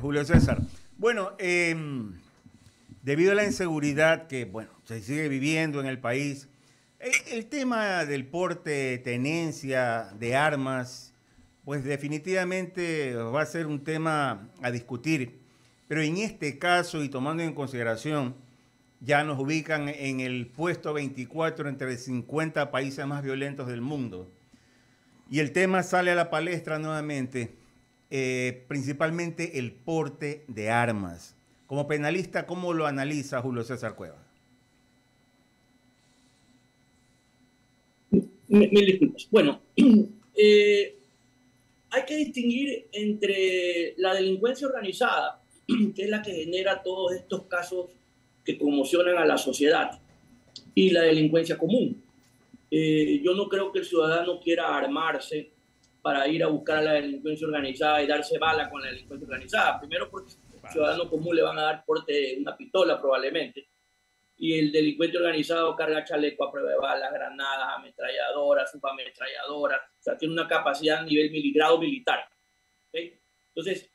Julio César. Bueno, debido a la inseguridad que, bueno, se sigue viviendo en el país, el tema del porte, tenencia de armas, pues definitivamente va a ser un tema a discutir. Pero en este caso, y tomando en consideración, ya nos ubican en el puesto 24 entre 50 países más violentos del mundo. Y el tema sale a la palestra nuevamente, principalmente el porte de armas. Como penalista, ¿cómo lo analiza Julio César Cueva? Mil disculpas. Bueno, hay que distinguir entre la delincuencia organizada, que es la que genera todos estos casos que conmocionan a la sociedad, y la delincuencia común. Yo no creo que el ciudadano quiera armarse para ir a buscar a la delincuencia organizada y darse bala con la delincuencia organizada. Primero porque al ciudadano común le van a dar porte una pistola probablemente, y el delincuente organizado carga chaleco a prueba de balas, granadas, ametralladoras, subametralladoras, o sea, tiene una capacidad a nivel grado militar. ¿Okay? Entonces,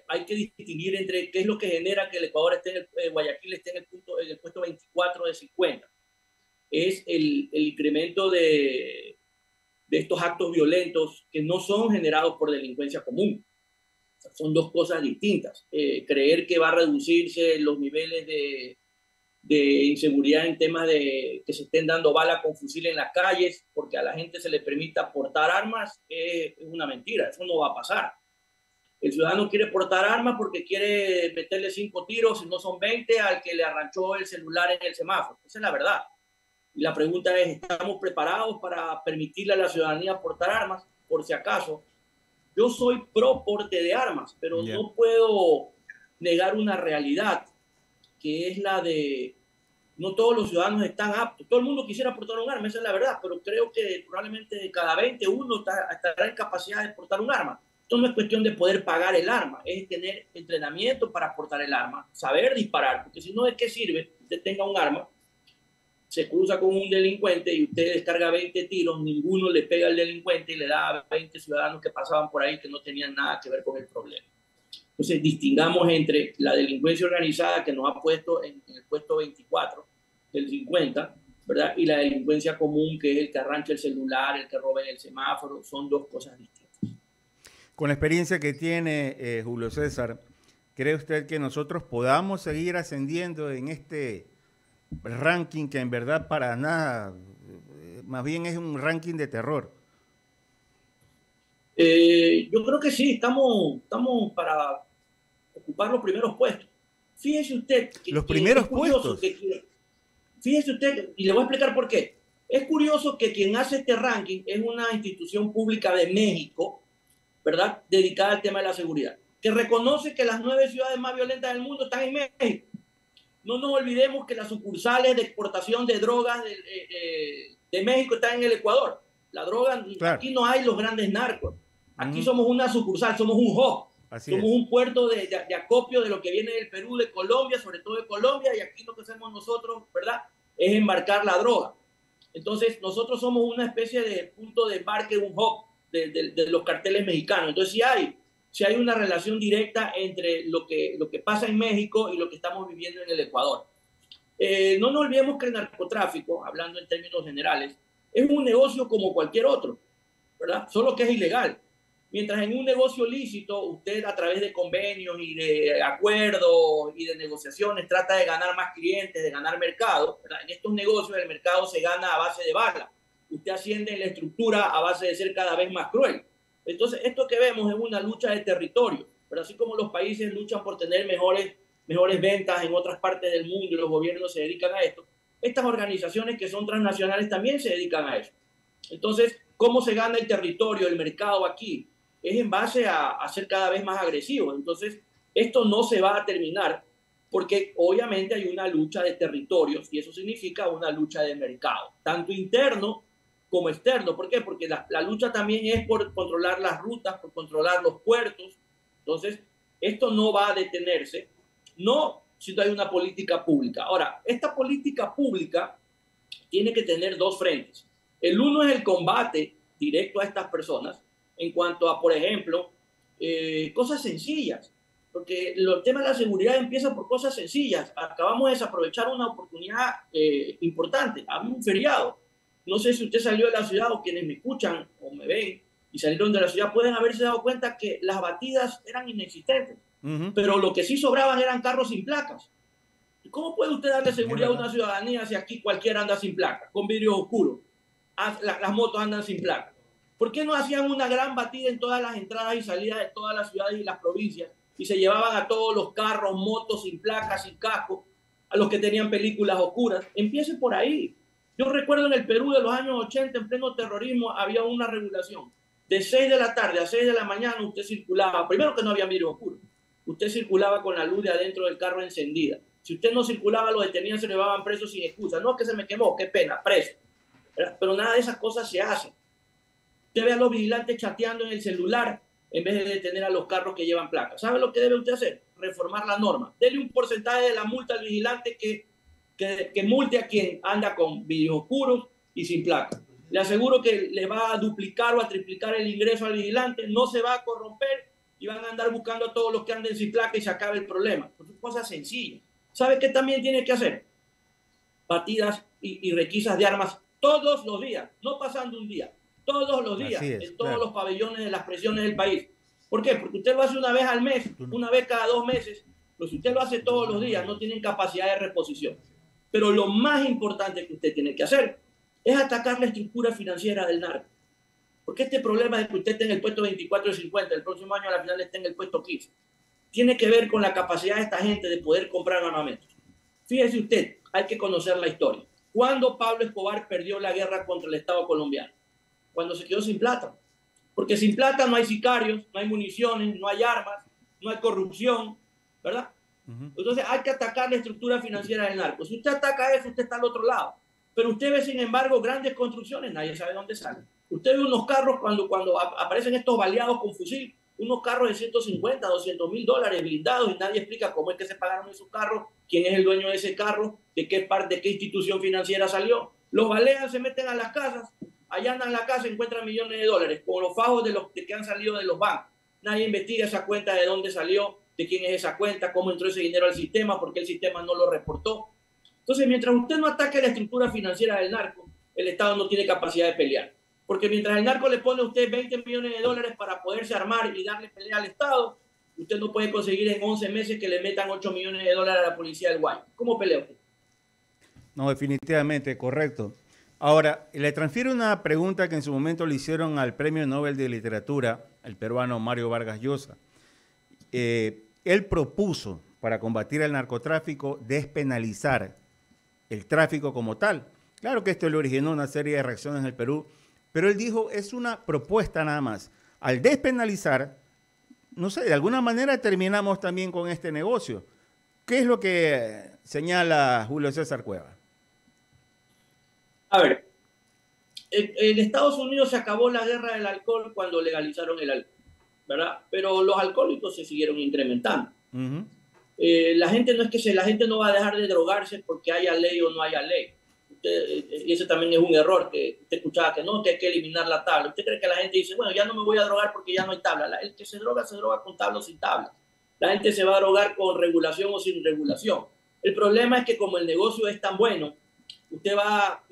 hay que distinguir entre qué es lo que genera que el Ecuador esté Guayaquil esté en el puesto 24 de 50. Es el incremento de estos actos violentos que no son generados por delincuencia común. O sea, son dos cosas distintas. Creer que va a reducirse los niveles de inseguridad en temas de que se estén dando balas con fusil en las calles porque a la gente se le permita portar armas es una mentira, eso no va a pasar. El ciudadano quiere portar armas porque quiere meterle 5 tiros, si no son 20, al que le arranchó el celular en el semáforo. Esa es la verdad. Y la pregunta es, ¿estamos preparados para permitirle a la ciudadanía portar armas? Por si acaso, yo soy pro porte de armas, pero no puedo negar una realidad, que es la de no todos los ciudadanos están aptos. Todo el mundo quisiera portar un arma, esa es la verdad, pero creo que probablemente de cada 20 uno estará en capacidad de portar un arma. Esto no es cuestión de poder pagar el arma, es tener entrenamiento para portar el arma, saber disparar, porque si no, ¿de qué sirve que usted tenga un arma, se cruza con un delincuente y usted descarga 20 tiros, ninguno le pega al delincuente y le da a 20 ciudadanos que pasaban por ahí que no tenían nada que ver con el problema? Entonces, distingamos entre la delincuencia organizada que nos ha puesto en el puesto 24 del 50, ¿verdad? Y la delincuencia común, que es el que arranca el celular, el que roba en el semáforo. Son dos cosas distintas. Con la experiencia que tiene Julio César, ¿cree usted que nosotros podamos seguir ascendiendo en este ranking que en verdad para nada, más bien es un ranking de terror? Yo creo que sí, estamos para ocupar los primeros puestos. Fíjese usted que, los primeros puestos. Fíjese usted, y le voy a explicar por qué. Es curioso que quien hace este ranking es una institución pública de México, ¿verdad? Dedicada al tema de la seguridad, que reconoce que las 9 ciudades más violentas del mundo están en México. No nos olvidemos que las sucursales de exportación de drogas de México están en el Ecuador. La droga, claro. Aquí no hay los grandes narcos. Aquí somos una sucursal, somos un hub. Somos un puerto de acopio de lo que viene del Perú, de Colombia, sobre todo de Colombia, y aquí lo que hacemos nosotros, ¿verdad?, es embarcar la droga. Entonces, nosotros somos una especie de punto de embarque, un hub de los carteles mexicanos. Entonces, sí hay una relación directa entre lo que pasa en México y lo que estamos viviendo en el Ecuador. No nos olvidemos que el narcotráfico, hablando en términos generales, es un negocio como cualquier otro, ¿verdad? Solo que es ilegal. Mientras en un negocio lícito, usted a través de convenios y de acuerdos y de negociaciones trata de ganar más clientes, de ganar mercado, ¿verdad? En estos negocios el mercado se gana a base de balas. Usted asciende en la estructura a base de ser cada vez más cruel. Entonces, esto que vemos es una lucha de territorio, pero así como los países luchan por tener mejores ventas en otras partes del mundo y los gobiernos se dedican a esto, estas organizaciones que son transnacionales también se dedican a eso. Entonces, ¿cómo se gana el territorio, el mercado aquí? Es en base a ser cada vez más agresivo. Entonces, esto no se va a terminar porque obviamente hay una lucha de territorios y eso significa una lucha de mercado, tanto interno como externo. ¿Por qué? Porque la lucha también es por controlar las rutas, por controlar los puertos. Entonces, esto no va a detenerse, no si no hay una política pública. Ahora, esta política pública tiene que tener dos frentes. El uno es el combate directo a estas personas en cuanto a, por ejemplo, cosas sencillas. porque el tema de la seguridad empieza por cosas sencillas. Acabamos de desaprovechar una oportunidad importante. Había un feriado. No sé si usted salió de la ciudad o quienes me escuchan o me ven y salieron de la ciudad pueden haberse dado cuenta que las batidas eran inexistentes. Pero lo que sí sobraban eran carros sin placas. ¿Cómo puede usted darle seguridad a una ciudadanía si aquí cualquiera anda sin placa, con vidrio oscuro? Las motos andan sin placa. ¿Por qué no hacían una gran batida en todas las entradas y salidas de todas las ciudades y las provincias y se llevaban a todos los carros, motos sin placas, sin casco, a los que tenían películas oscuras? Empiece por ahí. Yo recuerdo en el Perú de los años 80, en pleno terrorismo, había una regulación. De 6 de la tarde a 6 de la mañana usted circulaba, primero que no había vidrio oscuro, usted circulaba con la luz de adentro del carro encendida. Si usted no circulaba, los detenían, se le llevaban presos sin excusa. No, que se me quemó, qué pena, preso. Pero nada de esas cosas se hacen. Usted ve a los vigilantes chateando en el celular en vez de detener a los carros que llevan placas. ¿Sabe lo que debe usted hacer? Reformar la norma. Dele un porcentaje de la multa al vigilante que multe a quien anda con vidrios oscuros y sin placa. Le aseguro que le va a duplicar o a triplicar el ingreso al vigilante, no se va a corromper y van a andar buscando a todos los que anden sin placa y se acabe el problema. Son cosas sencillas. ¿Sabe qué también tiene que hacer? Batidas y requisas de armas todos los días, no pasando un día, todos los días, en todos los pabellones de las prisiones del país. ¿Por qué? Porque usted lo hace una vez al mes, una vez cada 2 meses, pero si usted lo hace todos los días, no tienen capacidad de reposición. Pero lo más importante que usted tiene que hacer es atacar la estructura financiera del narco. Porque este problema de que usted esté en el puesto 24 de 50, el próximo año a la final esté en el puesto 15, tiene que ver con la capacidad de esta gente de poder comprar armamentos. Fíjese usted, hay que conocer la historia. ¿Cuándo Pablo Escobar perdió la guerra contra el Estado colombiano? Cuando se quedó sin plata. Porque sin plata no hay sicarios, no hay municiones, no hay armas, no hay corrupción, ¿verdad? Entonces hay que atacar la estructura financiera del narco. Si usted ataca eso, usted está al otro lado. Pero usted ve, sin embargo, grandes construcciones, nadie sabe dónde salen. Usted ve unos carros cuando aparecen estos baleados con fusil, unos carros de 150, 200 mil dólares blindados y nadie explica cómo es que se pagaron esos carros, quién es el dueño de ese carro, de qué institución financiera salió. Los balean, se meten a las casas, allanan la casa, encuentran millones de dólares con los fajos de que han salido de los bancos. Nadie investiga esa cuenta, de dónde salió, de quién es esa cuenta, cómo entró ese dinero al sistema, por qué el sistema no lo reportó. Entonces, mientras usted no ataque la estructura financiera del narco, el Estado no tiene capacidad de pelear. Porque mientras el narco le pone a usted 20 millones de dólares para poderse armar y darle pelea al Estado, usted no puede conseguir en 11 meses que le metan 8 millones de dólares a la policía del Guay. ¿Cómo pelea usted? No, definitivamente, correcto. Ahora, le transfiero una pregunta que en su momento le hicieron al Premio Nobel de Literatura, el peruano Mario Vargas Llosa. Él propuso, para combatir el narcotráfico, despenalizar el tráfico como tal. Claro que esto le originó una serie de reacciones en el Perú, pero él dijo, es una propuesta nada más. Al despenalizar, no sé, de alguna manera terminamos también con este negocio. ¿Qué es lo que señala Julio César Cueva? A ver, en Estados Unidos se acabó la guerra del alcohol cuando legalizaron el alcohol, ¿verdad? Pero los alcohólicos se siguieron incrementando. La gente la gente no va a dejar de drogarse porque haya ley o no haya ley. Y ese también es un error que usted escuchaba, que hay que eliminar la tabla. Usted cree que la gente dice, bueno, ya no me voy a drogar porque ya no hay tabla. El que se droga con tabla o sin tabla. La gente se va a drogar con regulación o sin regulación. El problema es que como el negocio es tan bueno, usted va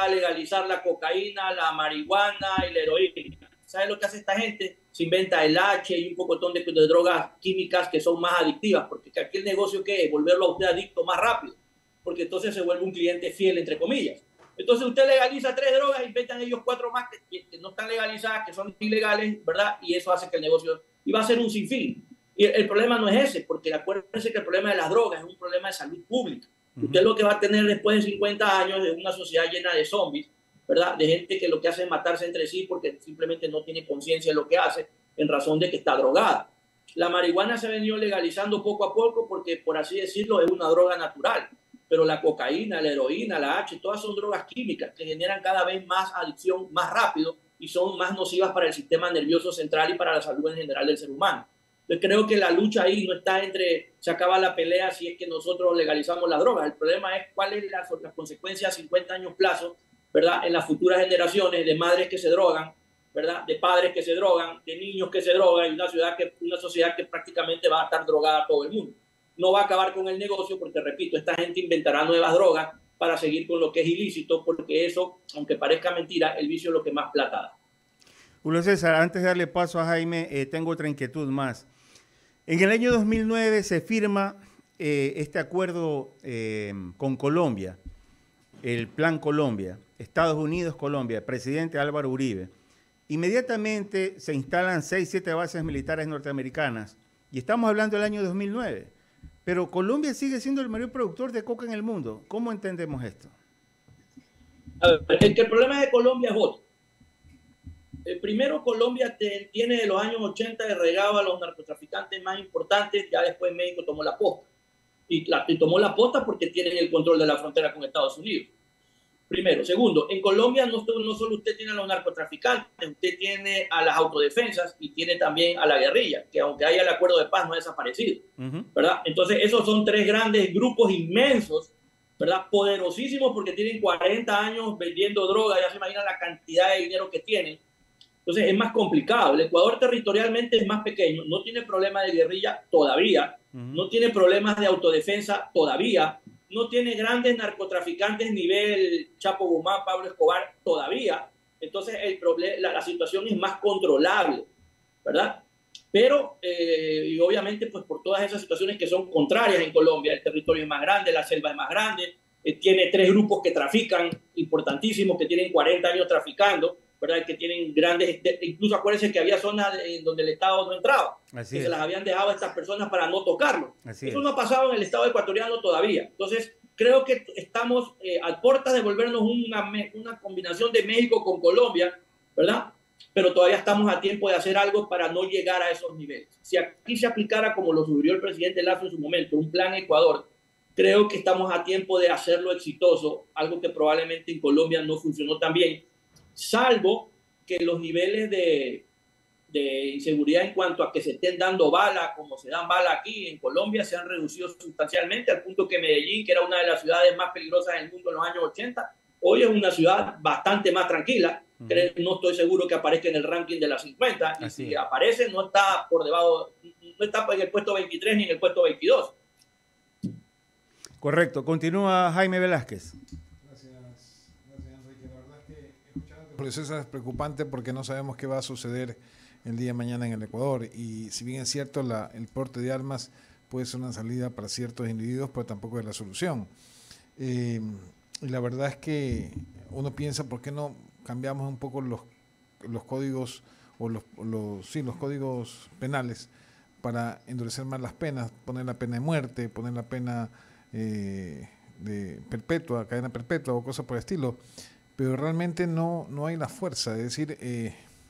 a legalizar la cocaína, la marihuana y la heroína. ¿Sabe lo que hace esta gente? Se inventa el H y un pocotón de drogas químicas que son más adictivas, porque aquí el negocio, ¿qué es? Volverlo a usted adicto más rápido, porque entonces se vuelve un cliente fiel, entre comillas. Entonces usted legaliza 3 drogas, inventan ellos 4 más que no están legalizadas, que son ilegales, ¿verdad? Y eso hace que el negocio, y va a ser un sinfín. Y el problema no es ese, porque acuérdense que el problema de las drogas es un problema de salud pública. Usted lo que va a tener después de 50 años es una sociedad llena de zombies, ¿verdad? De gente que lo que hace es matarse entre sí porque simplemente no tiene conciencia de lo que hace en razón de que está drogada. La marihuana se ha venido legalizando poco a poco porque, por así decirlo, es una droga natural. Pero la cocaína, la heroína, la H, todas son drogas químicas que generan cada vez más adicción más rápido y son más nocivas para el sistema nervioso central y para la salud en general del ser humano. Entonces creo que la lucha ahí no está entre se acaba la pelea si es que nosotros legalizamos la droga. El problema es cuáles son las consecuencias a 50 años plazo, ¿verdad? En las futuras generaciones de madres que se drogan, ¿verdad? De padres que se drogan, de niños que se drogan, y una sociedad que prácticamente va a estar drogada a todo el mundo. No va a acabar con el negocio porque, repito, esta gente inventará nuevas drogas para seguir con lo que es ilícito, porque eso, aunque parezca mentira, el vicio es lo que más plata da. Julio César, antes de darle paso a Jaime, tengo otra inquietud más. En el año 2009 se firma este acuerdo con Colombia, el Plan Colombia, Estados Unidos, Colombia, el presidente Álvaro Uribe. Inmediatamente se instalan 6, 7 bases militares norteamericanas y estamos hablando del año 2009. Pero Colombia sigue siendo el mayor productor de coca en el mundo. ¿Cómo entendemos esto? A ver, el problema de Colombia es otro. Primero, Colombia tiene de los años 80 de regalo a los narcotraficantes más importantes. Ya después México tomó la posta. Y tomó la posta porque tienen el control de la frontera con Estados Unidos. Primero. Segundo, en Colombia no solo usted tiene a los narcotraficantes, usted tiene a las autodefensas y tiene también a la guerrilla, que aunque haya el acuerdo de paz no ha desaparecido, ¿verdad? Entonces esos son 3 grandes grupos inmensos, ¿verdad? Poderosísimos porque tienen 40 años vendiendo droga, ya se imaginan la cantidad de dinero que tienen. Entonces es más complicado. El Ecuador territorialmente es más pequeño, no tiene problemas de guerrilla todavía, no tiene problemas de autodefensa todavía, no tiene grandes narcotraficantes nivel Chapo Guzmán, Pablo Escobar todavía. Entonces la situación es más controlable, ¿verdad? Pero, y obviamente, pues por todas esas situaciones que son contrarias en Colombia, el territorio es más grande, la selva es más grande, tiene 3 grupos que trafican, importantísimos, que tienen 40 años traficando, ¿verdad? Que tienen grandes, incluso acuérdense que había zonas en donde el Estado no entraba, que se las habían dejado a estas personas para no tocarlo. Eso no ha pasado en el Estado ecuatoriano todavía. Entonces, creo que estamos a puertas de volvernos una combinación de México con Colombia, ¿verdad? Pero todavía estamos a tiempo de hacer algo para no llegar a esos niveles. Si aquí se aplicara, como lo sugirió el presidente Lazo en su momento, un plan Ecuador, creo que estamos a tiempo de hacerlo exitoso, algo que probablemente en Colombia no funcionó tan bien, salvo que los niveles de inseguridad en cuanto a que se estén dando balas, como se dan balas aquí en Colombia, se han reducido sustancialmente, al punto que Medellín, que era una de las ciudades más peligrosas del mundo en los años 80, hoy es una ciudad bastante más tranquila. No estoy seguro que aparezca en el ranking de las 50, y si aparece no está por debajo, no está en el puesto 23 ni en el puesto 22. Correcto. Continúa Jaime Velázquez. Por eso es preocupante porque no sabemos qué va a suceder el día de mañana en el Ecuador, y si bien es cierto el porte de armas puede ser una salida para ciertos individuos, pero tampoco es la solución. Y la verdad es que uno piensa, ¿por qué no cambiamos un poco los códigos o los códigos penales para endurecer más las penas, poner la pena de muerte, poner la pena de perpetua, cadena perpetua o cosas por el estilo? Pero realmente no hay la fuerza, es decir,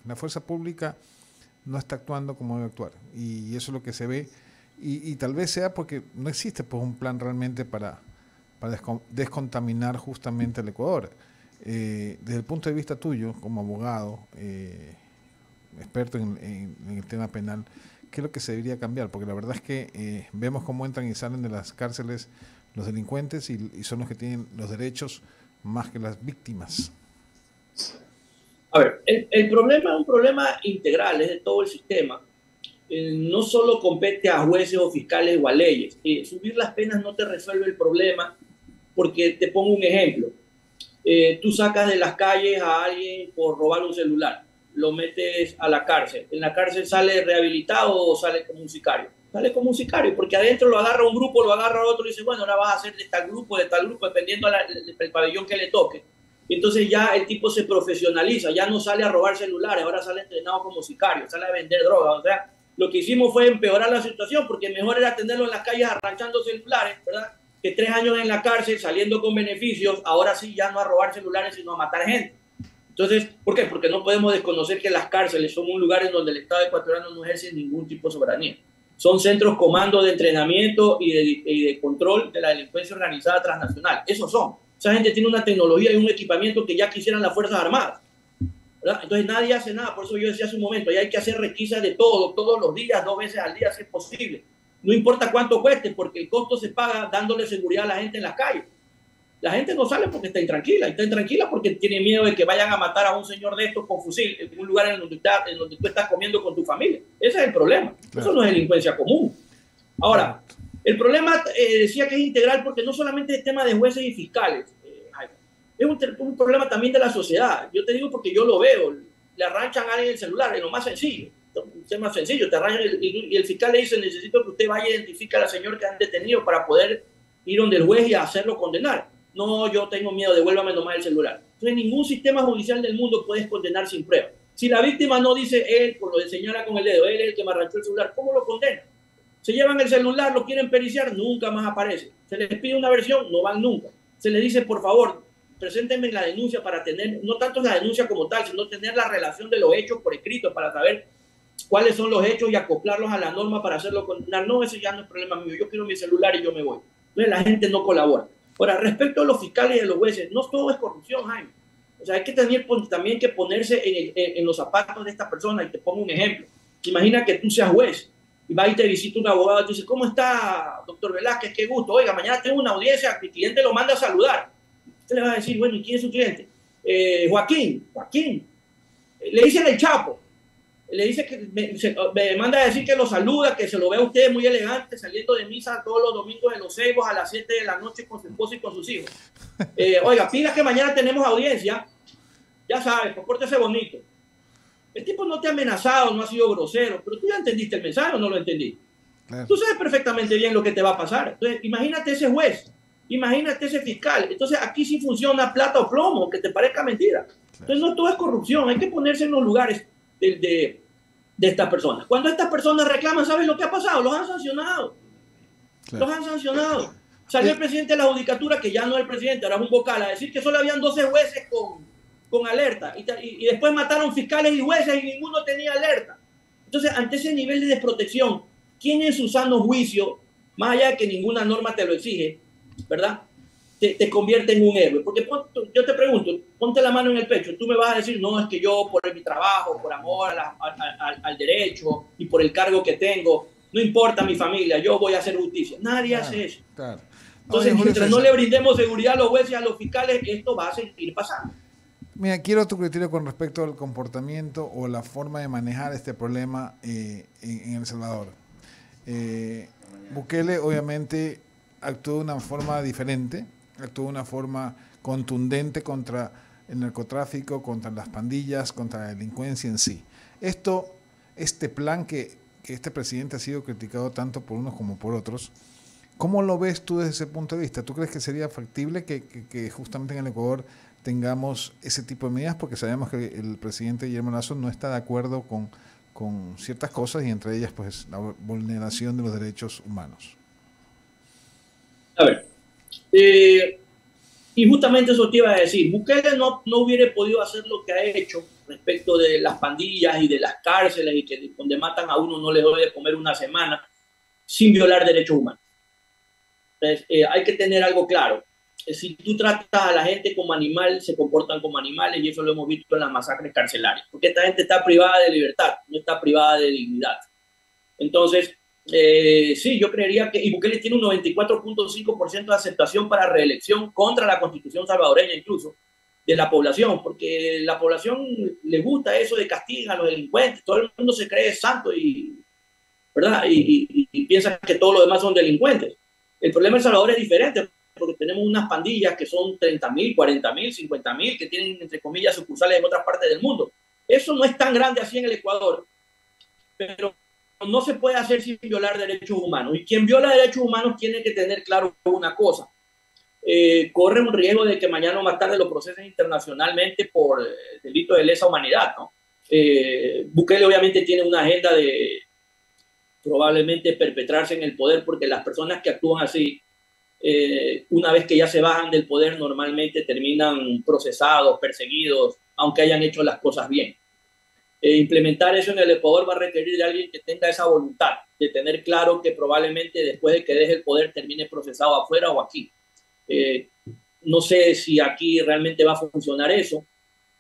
la fuerza pública no está actuando como debe actuar, y eso es lo que se ve, y tal vez sea porque no existe pues un plan realmente para descontaminar justamente el Ecuador. Desde el punto de vista tuyo, como abogado, experto en el tema penal, ¿qué es lo que se debería cambiar? Porque la verdad es que vemos cómo entran y salen de las cárceles los delincuentes y son los que tienen los derechos más que las víctimas. A ver, el problema es un problema integral, es de todo el sistema. No solo compete a jueces o fiscales o a leyes. Subir las penas no te resuelve el problema, porque te pongo un ejemplo. Tú sacas de las calles a alguien por robar un celular, lo metes a la cárcel. ¿En la cárcel sale rehabilitado o sale como un sicario? Sale como un sicario, porque adentro lo agarra un grupo, lo agarra otro y dice, bueno, ahora vas a hacer de tal grupo, dependiendo del pabellón que le toque. Entonces ya el tipo se profesionaliza, ya no sale a robar celulares, ahora sale entrenado como sicario, sale a vender drogas. O sea, lo que hicimos fue empeorar la situación, porque mejor era tenerlo en las calles arranchando celulares, ¿verdad? Que 3 años en la cárcel saliendo con beneficios, ahora sí ya no a robar celulares, sino a matar gente. Entonces, ¿por qué? Porque no podemos desconocer que las cárceles son un lugar en donde el Estado ecuatoriano no ejerce ningún tipo de soberanía. Son centros comando de entrenamiento y de control de la delincuencia organizada transnacional. Esos son. Esa gente tiene una tecnología y un equipamiento que ya quisieran las Fuerzas Armadas, ¿verdad? Entonces nadie hace nada. Por eso yo decía hace un momento, ya hay que hacer requisas de todo, todos los días, 2 veces al día, si es posible. No importa cuánto cueste, porque el costo se paga dándole seguridad a la gente en las calles. La gente no sale porque está intranquila porque tiene miedo de que vayan a matar a un señor de estos con fusil en un lugar en donde tú estás comiendo con tu familia. Ese es el problema. Claro. Eso no es delincuencia común. Ahora, el problema decía que es integral porque no solamente es tema de jueces y fiscales, es un problema también de la sociedad. Yo te digo porque yo lo veo. Le arranchan a alguien el celular, es lo más sencillo. Es más sencillo, te arranchan y el fiscal le dice, necesito que usted vaya y identifique a la señora que han detenido para poder ir donde el juez y hacerlo condenar. No, yo tengo miedo, devuélvame nomás el celular. Entonces, ningún sistema judicial del mundo puedes condenar sin prueba. Si la víctima no dice él, por lo de señala con el dedo, él es el que me arrancó el celular, ¿cómo lo condena? Se llevan el celular, lo quieren periciar, nunca más aparece. Se les pide una versión, no van nunca. Se les dice, por favor, preséntenme la denuncia para tener, no tanto la denuncia como tal, sino tener la relación de los hechos por escrito para saber cuáles son los hechos y acoplarlos a la norma para hacerlo condenar. No, ese ya no es problema mío, yo quiero mi celular y yo me voy. Entonces la gente no colabora. Ahora, respecto a los fiscales y a los jueces, no todo es corrupción, Jaime. O sea, hay que tener también que ponerse en los zapatos de esta persona. Y te pongo un ejemplo. Imagina que tú seas juez y va y te visita un abogado y te dice, ¿cómo está, doctor Velázquez? Qué gusto. Oiga, mañana tengo una audiencia, mi cliente lo manda a saludar. Usted le va a decir, bueno, ¿y quién es su cliente? Joaquín. Le dicen el Chapo. Le dice que me manda a decir que lo saluda, que se lo ve a usted muy elegante saliendo de misa todos los domingos en Los Ceibos a las 7 de la noche con su esposa y con sus hijos. Oiga, pida que mañana tenemos audiencia. Ya sabes, compórtese bonito. El tipo no te ha amenazado, no ha sido grosero, pero tú ya entendiste el mensaje o no lo entendí. Claro. Tú sabes perfectamente bien lo que te va a pasar. Entonces, imagínate ese juez, imagínate ese fiscal. Entonces, aquí sí funciona plata o plomo, que te parezca mentira. Entonces, no todo es corrupción, hay que ponerse en los lugares de estas personas. Cuando estas personas reclaman, ¿sabes lo que ha pasado? Los han sancionado. Claro. Los han sancionado. Salió el presidente de la judicatura, que ya no es el presidente, ahora es un vocal, a decir que solo habían 12 jueces con alerta. Y después mataron fiscales y jueces y ninguno tenía alerta. Entonces, ante ese nivel de desprotección, ¿quién en su sano juicio, más allá de que ninguna norma te lo exige, ¿verdad?, te convierte en un héroe? Porque yo te pregunto, ponte la mano en el pecho, tú me vas a decir, no, es que yo por mi trabajo, por amor al derecho y por el cargo que tengo, no importa mi familia, yo voy a hacer justicia. Nadie hace eso. Claro. Entonces, mientras no le brindemos seguridad a los jueces y a los fiscales, esto va a seguir pasando. Mira, quiero tu criterio con respecto al comportamiento o la forma de manejar este problema en El Salvador. Bukele obviamente actuó de una forma diferente, actuó de una forma contundente contra el narcotráfico, contra las pandillas, contra la delincuencia en sí. Este plan que este presidente ha sido criticado tanto por unos como por otros, ¿cómo lo ves tú desde ese punto de vista? ¿Tú crees que sería factible que justamente en el Ecuador tengamos ese tipo de medidas? Porque sabemos que el presidente Guillermo Lasso no está de acuerdo con ciertas cosas y entre ellas pues la vulneración de los derechos humanos. A ver, y justamente eso te iba a decir, Bukele no hubiera podido hacer lo que ha hecho respecto de las pandillas y de las cárceles y que donde matan a uno no les doy de comer una semana sin violar derechos humanos. Entonces, hay que tener algo claro. Si tú tratas a la gente como animal, se comportan como animales y eso lo hemos visto en las masacres carcelarias, porque esta gente está privada de libertad, no está privada de dignidad. Entonces, sí, yo creería que Bukele tiene un 94.5% de aceptación para reelección contra la Constitución salvadoreña incluso, de la población, porque la población le gusta eso de castigar a los delincuentes, todo el mundo se cree santo ¿verdad? Y piensa que todos los demás son delincuentes. El problema de El Salvador es diferente, porque tenemos unas pandillas que son 30.000, 40.000, 50.000, que tienen, entre comillas, sucursales en otras partes del mundo. Eso no es tan grande así en el Ecuador, pero no se puede hacer sin violar derechos humanos. Y quien viola derechos humanos tiene que tener claro una cosa. Corre un riesgo de que mañana o más tarde lo procesen internacionalmente por delito de lesa humanidad, ¿no? Bukele obviamente tiene una agenda de probablemente perpetrarse en el poder, porque las personas que actúan así, una vez que ya se bajan del poder, normalmente terminan procesados, perseguidos, aunque hayan hecho las cosas bien. Implementar eso en el Ecuador va a requerir de alguien que tenga esa voluntad, de tener claro que probablemente después de que deje el poder termine procesado afuera o aquí. No sé si aquí realmente va a funcionar eso.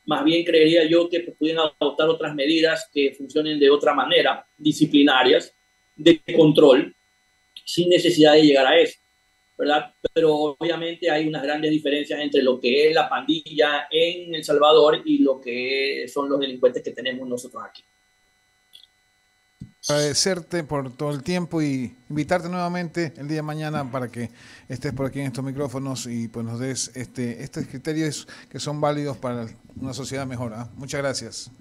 Más bien creería yo que pueden adoptar otras medidas que funcionen de otra manera, disciplinarias, de control, sin necesidad de llegar a eso. ¿verdad? Pero obviamente hay unas grandes diferencias entre lo que es la pandilla en El Salvador y lo que son los delincuentes que tenemos nosotros aquí. Agradecerte por todo el tiempo y invitarte nuevamente el día de mañana para que estés por aquí en estos micrófonos y pues nos des estos criterios que son válidos para una sociedad mejor. Muchas gracias.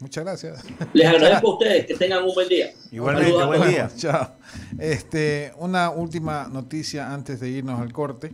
Muchas gracias. Les agradezco a ustedes, que tengan un buen día. Igualmente, buen día. Chao. Una última noticia antes de irnos al corte.